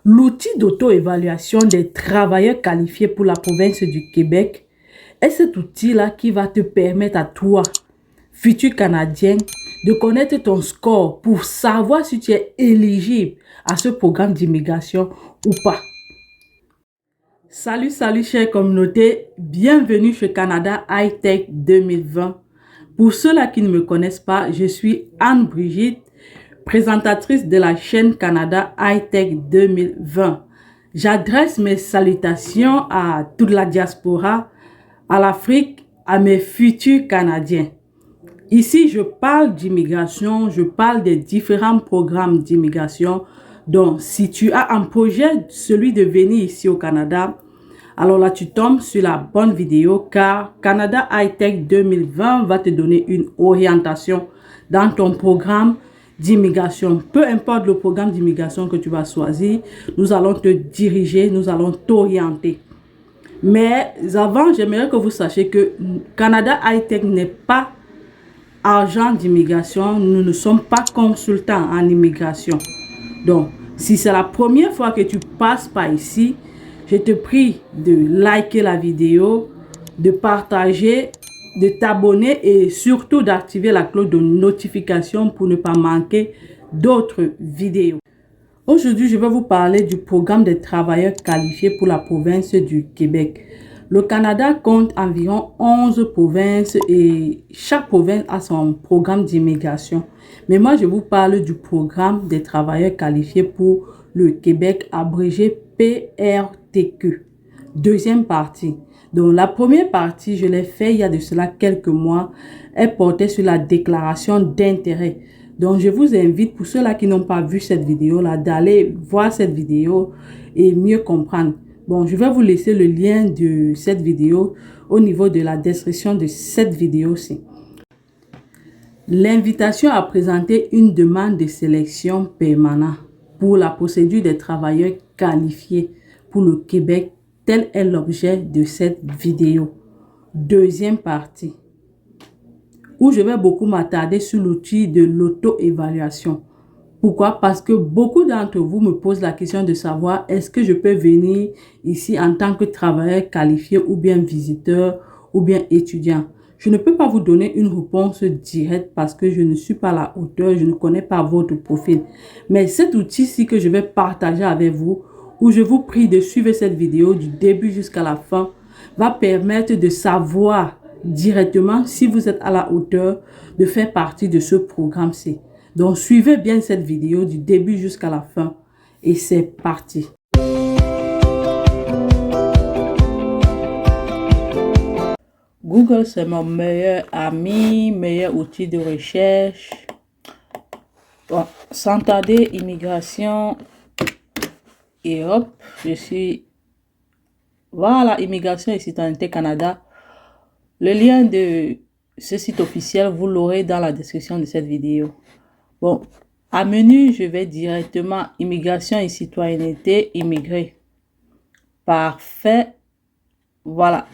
L'outil d'auto-évaluation des travailleurs qualifiés pour la province du Québec est cet outil-là qui va te permettre à toi, futur Canadien, de connaître ton score pour savoir si tu es éligible à ce programme d'immigration ou pas. Salut, chère communauté, bienvenue chez Canada High Tech 2020. Pour ceux-là qui ne me connaissent pas, je suis Anne-Brigitte, présentatrice de la chaîne Canada High Tech 2020. J'adresse mes salutations à toute la diaspora, à l'Afrique, à mes futurs Canadiens. Ici, je parle d'immigration, je parle des différents programmes d'immigration. Donc, si tu as un projet, celui de venir ici au Canada, alors là, tu tombes sur la bonne vidéo car Canada High Tech 2020 va te donner une orientation dans ton programme d'immigration. Peu importe le programme d'immigration que tu vas choisir, nous allons te diriger, nous allons t'orienter. Mais avant, j'aimerais que vous sachiez que Canada High Tech n'est pas agent d'immigration. Nous ne sommes pas consultants en immigration. Donc, si c'est la première fois que tu passes par ici, je te prie de liker la vidéo, de partager, de t'abonner et surtout d'activer la cloche de notification pour ne pas manquer d'autres vidéos. Aujourd'hui, je vais vous parler du programme des travailleurs qualifiés pour la province du Québec. Le Canada compte environ 11 provinces et chaque province a son programme d'immigration. Mais moi, je vous parle du programme des travailleurs qualifiés pour le Québec, abrégé PRTQ. Deuxième partie. Donc, la première partie, je l'ai fait il y a de cela quelques mois. Elle portait sur la déclaration d'intérêt. Donc, je vous invite, pour ceux-là qui n'ont pas vu cette vidéo-là, d'aller voir cette vidéo et mieux comprendre. Bon, je vais vous laisser le lien de cette vidéo au niveau de la description de cette vidéo-ci. L'invitation à présenter une demande de sélection permanente pour la procédure des travailleurs qualifiés pour le Québec, tel est l'objet de cette vidéo. Deuxième partie, où je vais beaucoup m'attarder sur l'outil de l'auto-évaluation. Pourquoi? Parce que beaucoup d'entre vous me posent la question de savoir est-ce que je peux venir ici en tant que travailleur qualifié ou bien visiteur ou bien étudiant. Je ne peux pas vous donner une réponse directe parce que je ne suis pas à la hauteur, je ne connais pas votre profil. Mais cet outil-ci que je vais partager avec vous, où je vous prie de suivre cette vidéo du début jusqu'à la fin, va permettre de savoir directement si vous êtes à la hauteur de faire partie de ce programme-ci. Donc, suivez bien cette vidéo du début jusqu'à la fin et c'est parti. Google, c'est mon meilleur ami, meilleur outil de recherche. Bon, sans tarder, immigration, Europe. Je suis... Voilà, immigration et citoyenneté Canada. Le lien de ce site officiel, vous l'aurez dans la description de cette vidéo. Bon, à menu, je vais directement immigration et citoyenneté, immigré. Parfait. Voilà.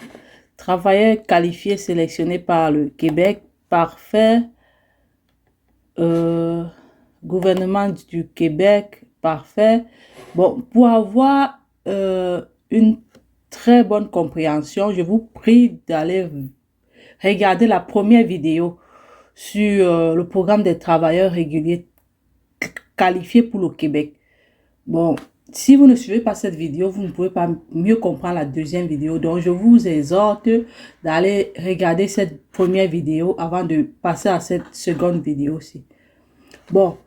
Travailleurs qualifiés sélectionnés par le Québec. Parfait. Gouvernement du Québec. Parfait. Bon, pour avoir une très bonne compréhension, je vous prie d'aller regarder la première vidéo sur le programme des travailleurs réguliers qualifiés pour le Québec. Bon, si vous ne suivez pas cette vidéo, vous ne pouvez pas mieux comprendre la deuxième vidéo. Donc, je vous exhorte d'aller regarder cette première vidéo avant de passer à cette seconde vidéo-ci. Bon,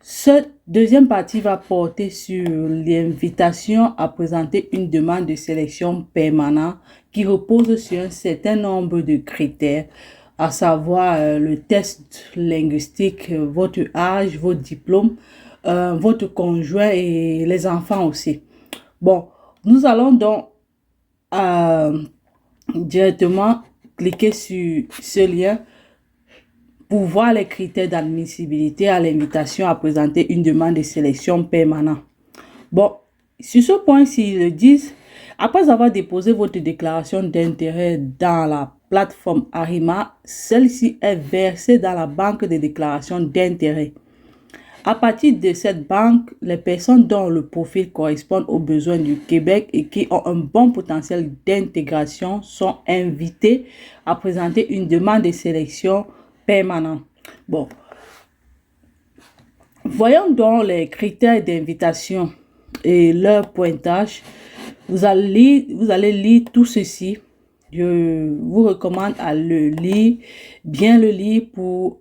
cette deuxième partie va porter sur l'invitation à présenter une demande de sélection permanente qui repose sur un certain nombre de critères, à savoir le test linguistique, votre âge, votre diplôme, votre conjoint et les enfants aussi. Bon, nous allons donc directement cliquer sur ce lien pour voir les critères d'admissibilité à l'invitation à présenter une demande de sélection permanente. Bon, sur ce point-ci, ils le disent, après avoir déposé votre déclaration d'intérêt dans la plateforme Arima, celle-ci est versée dans la banque de déclaration d'intérêt. À partir de cette banque, les personnes dont le profil correspond aux besoins du Québec et qui ont un bon potentiel d'intégration sont invitées à présenter une demande de sélection permanente. Bon, voyons donc les critères d'invitation et leur pointage. Vous allez lire tout ceci. Je vous recommande à le lire, bien le lire pour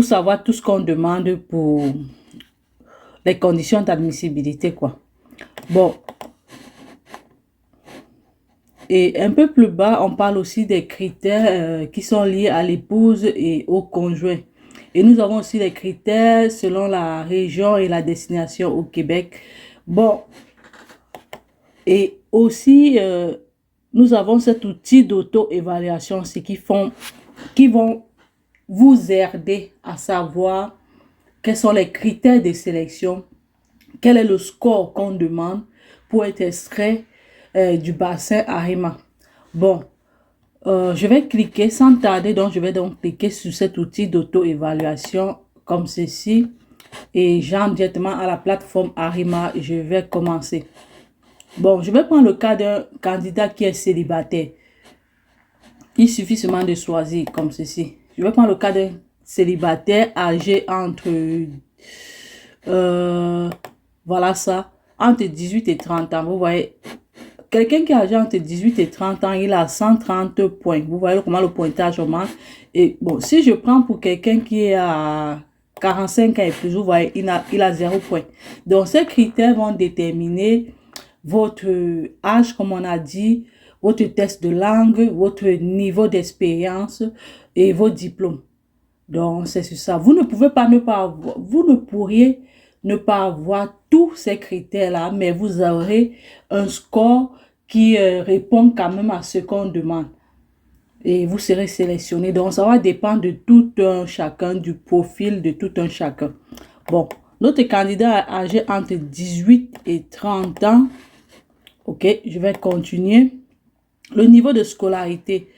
savoir tout ce qu'on demande pour les conditions d'admissibilité, quoi. Bon. Et un peu plus bas, on parle aussi des critères qui sont liés à l'épouse et au conjoint. Et nous avons aussi les critères selon la région et la destination au Québec. Bon. Et aussi, nous avons cet outil d'auto-évaluation, ce qui vont vous aider à savoir quels sont les critères de sélection, quel est le score qu'on demande pour être extrait du bassin Arima. Bon, je vais cliquer sans tarder, donc je vais donc cliquer sur cet outil d'auto-évaluation comme ceci et j'entre directement à la plateforme Arima et je vais commencer. Bon, je vais prendre le cas d'un candidat qui est célibataire. Il suffit seulement de choisir comme ceci. Je vais prendre le cas d'un célibataire âgé entre, voilà ça, entre 18 et 30 ans. Vous voyez, quelqu'un qui est âgé entre 18 et 30 ans, il a 130 points. Vous voyez comment le pointage augmente. Et bon, si je prends pour quelqu'un qui est à 45 ans et plus, vous voyez, il a 0 points. Donc, ces critères vont déterminer votre âge, comme on a dit, votre test de langue, votre niveau d'expérience et vos diplômes. Donc, c'est sur ça. Vous ne pourriez ne pas avoir tous ces critères-là, mais vous aurez un score qui répond quand même à ce qu'on demande. Et vous serez sélectionné. Donc, ça va dépendre de tout un chacun, du profil de tout un chacun. Bon, notre candidat est âgé entre 18 et 30 ans. Ok, je vais continuer. Le niveau de scolarité.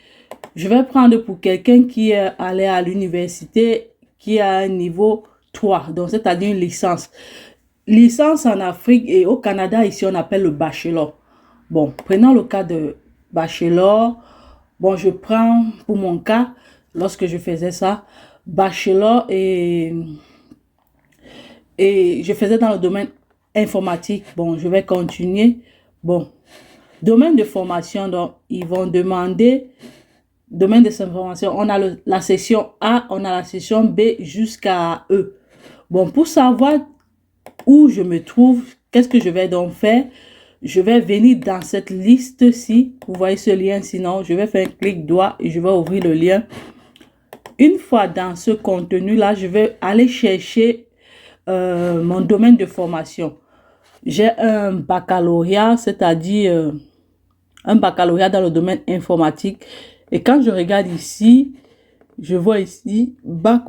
Je vais prendre pour quelqu'un qui est allé à l'université, qui a un niveau 3, donc c'est-à-dire une licence. Licence en Afrique et au Canada, ici, on appelle le bachelor. Bon, prenons le cas de bachelor. Bon, je prends pour mon cas, lorsque je faisais ça, bachelor et je faisais dans le domaine informatique. Bon, je vais continuer. Bon, domaine de formation, donc ils vont demander domaine des informations. On a la section A, on a la section B jusqu'à E. Bon, pour savoir où je me trouve, qu'est-ce que je vais donc faire? Je vais venir dans cette liste-ci. Vous voyez ce lien, sinon je vais faire un clic droit et je vais ouvrir le lien. Une fois dans ce contenu-là, je vais aller chercher mon domaine de formation. J'ai un baccalauréat, c'est-à-dire un baccalauréat dans le domaine informatique. Et quand je regarde ici, je vois ici bac.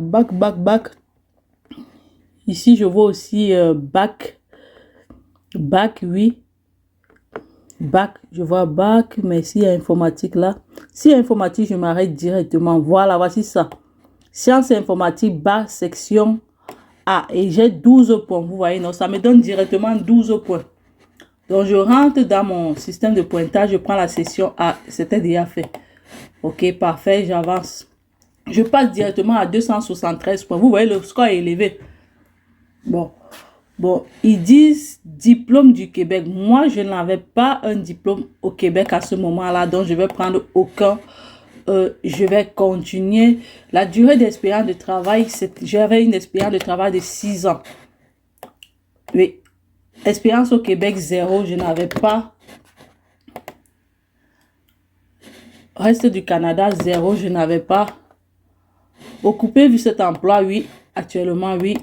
Ici, je vois aussi bac, oui. Bac, je vois bac, mais s'il y a informatique là. Si informatique, je m'arrête directement. Voilà, voici ça. Sciences informatique, bas, section A. Et j'ai 12 points. Vous voyez, non, ça me donne directement 12 points. Donc, je rentre dans mon système de pointage, je prends la section A. C'était déjà fait. Ok, parfait, j'avance. Je passe directement à 273 points. Vous voyez, le score est élevé. Bon, ils disent diplôme du Québec. Moi, je n'avais pas un diplôme au Québec à ce moment-là, donc je vais prendre aucun. Je vais continuer. La durée d'expérience de travail, j'avais une expérience de travail de 6 ans. Oui, expérience au Québec, 0, je n'avais pas. Reste du Canada, 0, je n'avais pas. Occupé vu cet emploi, oui. Actuellement, oui.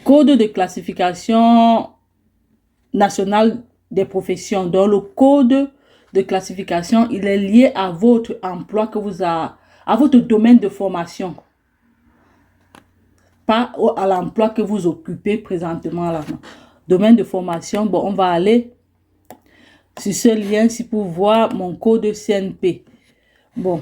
Code de classification nationale des professions. Donc, le code de classification, il est lié à votre emploi que vous avez, à votre domaine de formation. Pas à l'emploi que vous occupez présentement là. Domaine de formation, bon, on va aller sur ce lien-ci pour voir mon code CNP. Bon.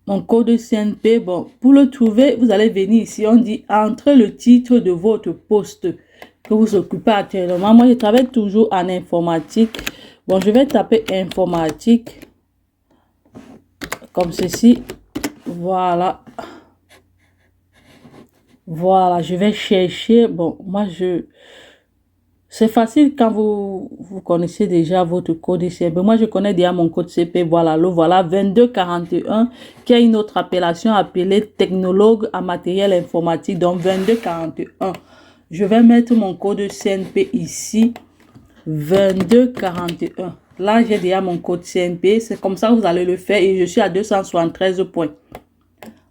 mon code CNP. Bon, pour le trouver, vous allez venir ici. On dit entrez le titre de votre poste que vous occupez actuellement. Moi, je travaille toujours en informatique. Bon, je vais taper informatique comme ceci. Voilà. Voilà, je vais chercher. Bon, c'est facile quand vous connaissez déjà votre code CP. Moi, je connais déjà mon code CP. Voilà, le voilà, 2241, qui a une autre appellation appelée technologue en matériel informatique. Donc, 2241. Je vais mettre mon code CNP ici. 2241. Là, j'ai déjà mon code CNP. C'est comme ça que vous allez le faire. Et je suis à 273 points.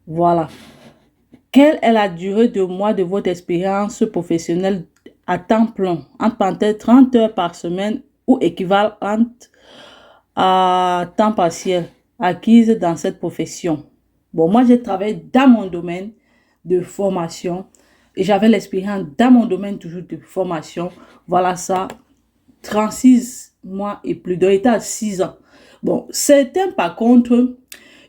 Voilà. Quelle est la durée de mois de votre expérience professionnelle à temps plein, entre parenthèses 30 heures par semaine ou équivalente à temps partiel acquise dans cette profession? Bon, moi, j'ai travaillé dans mon domaine de formation et j'avais l'expérience dans mon domaine toujours de formation. Voilà ça, 36 mois et plus, donc j'étais à 6 ans. Bon, certains, par contre,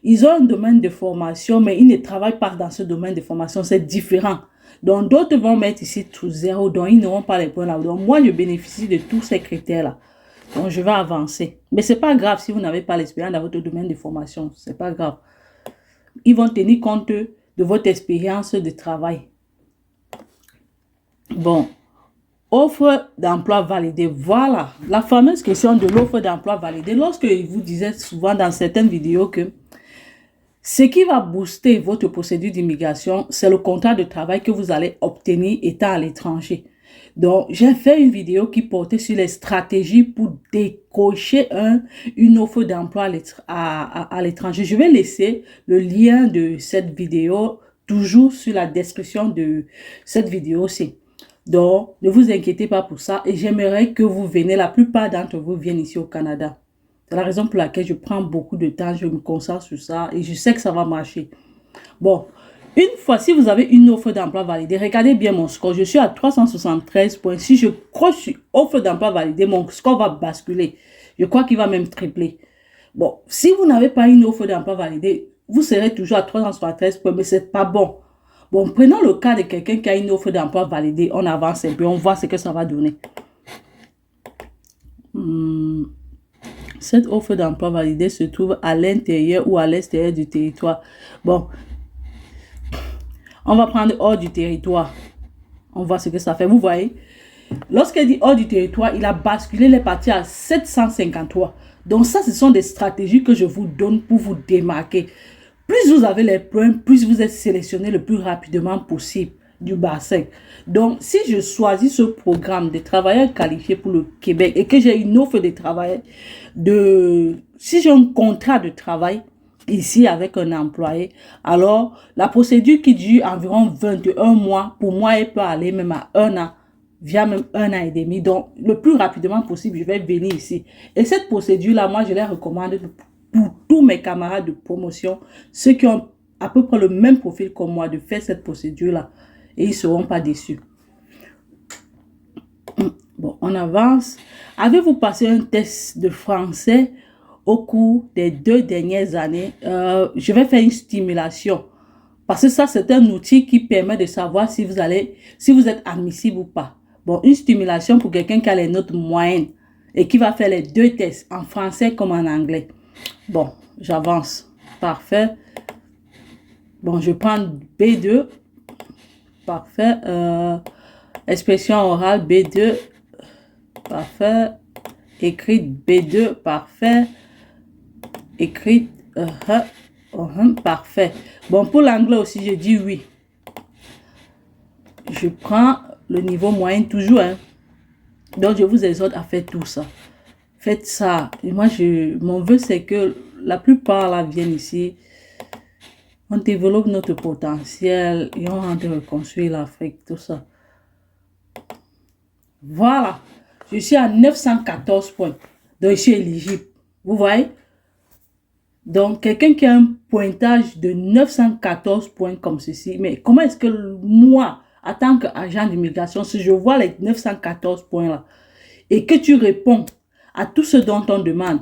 ils ont un domaine de formation, mais ils ne travaillent pas dans ce domaine de formation. C'est différent. Donc, d'autres vont mettre ici tout zéro, donc ils n'auront pas les points là. Donc, moi, je bénéficie de tous ces critères-là. Donc, je vais avancer. Mais ce n'est pas grave si vous n'avez pas l'expérience dans votre domaine de formation. Ce n'est pas grave. Ils vont tenir compte de votre expérience de travail. Bon. Offre d'emploi validée. Voilà. La fameuse question de l'offre d'emploi validée. Lorsque je vous disais souvent dans certaines vidéos que ce qui va booster votre procédure d'immigration, c'est le contrat de travail que vous allez obtenir étant à l'étranger. Donc, j'ai fait une vidéo qui portait sur les stratégies pour décocher une offre d'emploi à l'étranger. Je vais laisser le lien de cette vidéo toujours sur la description de cette vidéo-ci. Donc, ne vous inquiétez pas pour ça et j'aimerais que vous venez. La plupart d'entre vous viennent ici au Canada. C'est la raison pour laquelle je prends beaucoup de temps, je me concentre sur ça et je sais que ça va marcher. Bon, une fois, si vous avez une offre d'emploi validée, regardez bien mon score. Je suis à 373 points. Si je crois sur offre d'emploi validée, mon score va basculer. Je crois qu'il va même tripler. Bon, si vous n'avez pas une offre d'emploi validée, vous serez toujours à 373 points, mais ce n'est pas bon. Bon, prenons le cas de quelqu'un qui a une offre d'emploi validée. On avance un peu, on voit ce que ça va donner. Cette offre d'emploi validée se trouve à l'intérieur ou à l'extérieur du territoire. Bon, on va prendre hors du territoire. On voit ce que ça fait. Vous voyez, lorsqu'il dit hors du territoire, il a basculé les parties à 753. Donc ça, ce sont des stratégies que je vous donne pour vous démarquer. Plus vous avez les points, plus vous êtes sélectionné le plus rapidement possible du bassin. Donc, si je choisis ce programme de travailleurs qualifiés pour le Québec et que j'ai une offre de travail, si j'ai un contrat de travail ici avec un employé, alors la procédure qui dure environ 21 mois, pour moi, elle peut aller même à 1 an, via même 1 an et demi. Donc, le plus rapidement possible, je vais venir ici. Et cette procédure-là, moi, je la recommande pour tous mes camarades de promotion, ceux qui ont à peu près le même profil que moi, de faire cette procédure-là. Et ils ne seront pas déçus. Bon, on avance. Avez-vous passé un test de français au cours des 2 dernières années? Je vais faire une stimulation. Parce que ça, c'est un outil qui permet de savoir si vous êtes admissible ou pas. Bon, une stimulation pour quelqu'un qui a les notes moyennes et qui va faire les 2 tests, en français comme en anglais. Bon, j'avance. Parfait. Bon, je prends B2. Parfait. Expression orale B2. Parfait. Écrite B2. Parfait. Écrite. Parfait. Bon, pour l'anglais aussi, je dis oui. Je prends le niveau moyen toujours. Hein. Donc, je vous exhorte à faire tout ça. Faites ça. Et moi, mon vœu, c'est que la plupart là viennent ici. On développe notre potentiel et on rentre reconstruire l'Afrique, tout ça. Voilà. Je suis à 914 points. Donc, je suis éligible. Vous voyez? Donc, quelqu'un qui a un pointage de 914 points comme ceci, mais comment est-ce que moi, en tant qu'agent d'immigration, si je vois les 914 points là, et que tu réponds à tout ce dont on demande,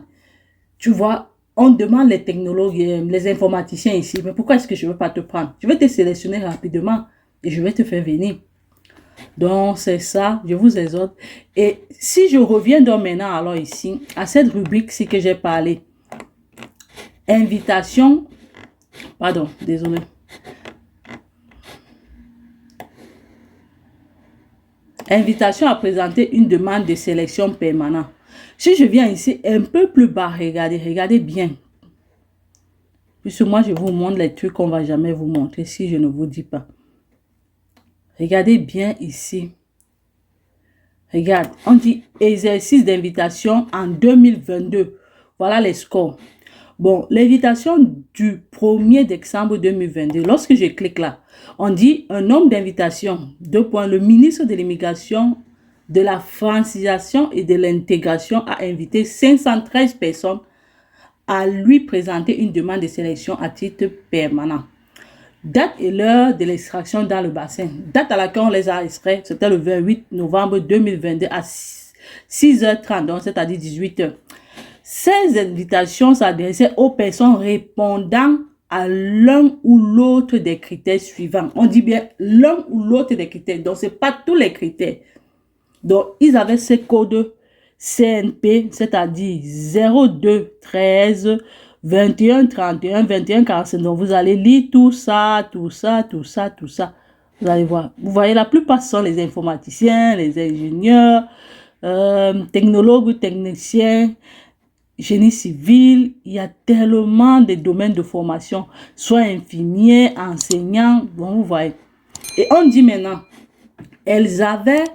tu vois, On demande les technologues, les informaticiens ici, mais pourquoi est-ce que je ne veux pas te prendre? Je vais te sélectionner rapidement et je vais te faire venir. Donc, c'est ça, je vous exhorte. Et si je reviens donc maintenant, alors ici, à cette rubrique-ci que j'ai parlé, invitation, pardon, désolé. Invitation à présenter une demande de sélection permanente. Si je viens ici un peu plus bas, regardez bien. Puisque moi, je vous montre les trucs qu'on ne va jamais vous montrer si je ne vous dis pas. Regardez bien ici. Regarde, on dit exercice d'invitation en 2022. Voilà les scores. Bon, l'invitation du 1er décembre 2022, lorsque je clique là, on dit un nombre d'invitations. Le ministre de l'immigration, de la francisation et de l'intégration a invité 513 personnes à lui présenter une demande de sélection à titre permanent. Date et l'heure de l'extraction dans le bassin. Date à laquelle on les a extraits, c'était le 28 novembre 2022 à 6h30, donc c'est-à-dire 18h. Ces invitations s'adressaient aux personnes répondant à l'un ou l'autre des critères suivants. On dit bien l'un ou l'autre des critères. Donc, ce n'est pas tous les critères. Donc, ils avaient ces codes CNP, c'est-à-dire 02 13 21 31 21 45. Donc, vous allez lire tout ça. Vous allez voir. Vous voyez, la plupart sont les informaticiens, les ingénieurs, technologues ou techniciens, génie civil. Il y a tellement de domaines de formation, soit infirmiers, enseignants. Bon, vous voyez. Et on dit maintenant, elles avaient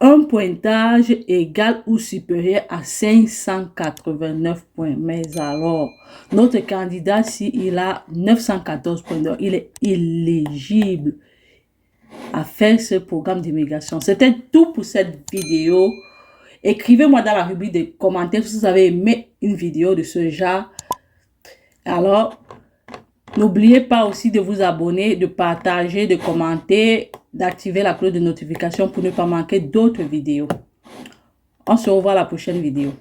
un pointage égal ou supérieur à 589 points. Mais alors, notre candidat, s'il a 914 points, donc il est éligible à faire ce programme d'immigration. C'était tout pour cette vidéo. Écrivez-moi dans la rubrique des commentaires si vous avez aimé une vidéo de ce genre. Alors, n'oubliez pas aussi de vous abonner, de partager, de commenter, d'activer la cloche de notification pour ne pas manquer d'autres vidéos. On se revoit à la prochaine vidéo.